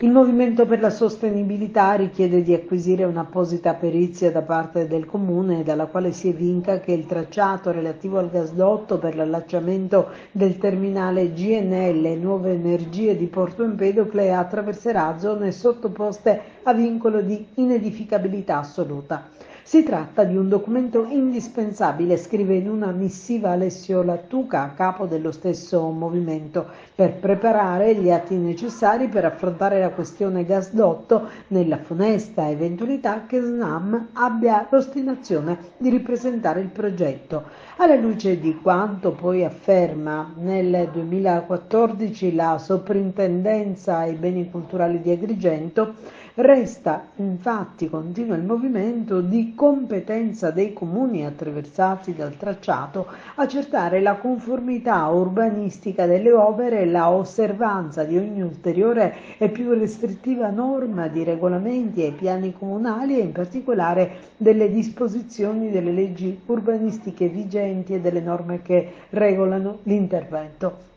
Il Movimento per la Sostenibilità richiede di acquisire un'apposita perizia da parte del Comune, dalla quale si evinca che il tracciato relativo al gasdotto per l'allacciamento del terminale GNL Nuove Energie di Porto Empedocle attraverserà zone sottoposte a vincolo di inedificabilità assoluta. Si tratta di un documento indispensabile, scrive in una missiva Alessio Lattuca, capo dello stesso movimento, per preparare gli atti necessari per affrontare la questione gasdotto nella funesta eventualità che Snam abbia l'ostinazione di ripresentare il progetto. Alla luce di quanto poi afferma nel 2014 la Soprintendenza ai Beni Culturali di Agrigento, resta infatti, continua il movimento, di competenza dei comuni attraversati dal tracciato accertare la conformità urbanistica delle opere e la osservanza di ogni ulteriore e più restrittiva norma di regolamenti e piani comunali e in particolare delle disposizioni delle leggi urbanistiche vigenti e delle norme che regolano l'intervento.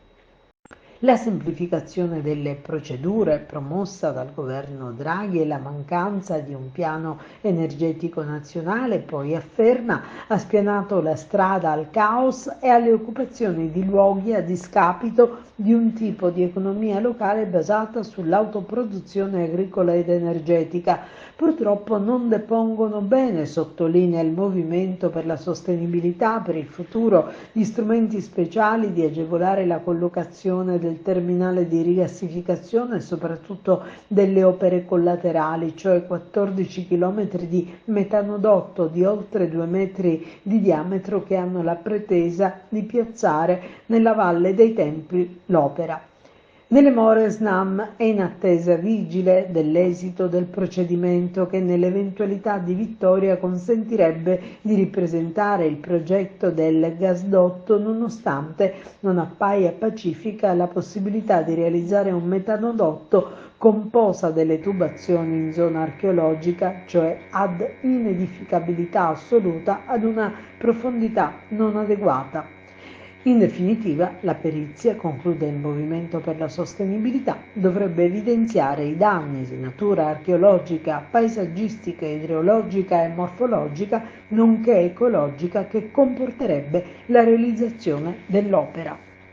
La semplificazione delle procedure promossa dal governo Draghi e la mancanza di un piano energetico nazionale, poi afferma, ha spianato la strada al caos e alle occupazioni di luoghi a discapito di un tipo di economia locale basata sull'autoproduzione agricola ed energetica. Purtroppo non depongono bene, sottolinea il Movimento per la Sostenibilità per il futuro, gli strumenti speciali di agevolare la collocazione del terminale di rigassificazione e soprattutto delle opere collaterali, cioè 14 km di metanodotto di oltre 2 metri di diametro che hanno la pretesa di piazzare nella Valle dei Templi l'opera. Nelle more Snam è in attesa vigile dell'esito del procedimento che nell'eventualità di vittoria consentirebbe di ripresentare il progetto del gasdotto nonostante non appaia pacifica la possibilità di realizzare un metanodotto con posa delle tubazioni in zona archeologica, cioè ad inedificabilità assoluta ad una profondità non adeguata. In definitiva, la perizia, conclude il Movimento per la Sostenibilità, dovrebbe evidenziare i danni di natura archeologica, paesaggistica, idrogeologica e morfologica, nonché ecologica, che comporterebbe la realizzazione dell'opera.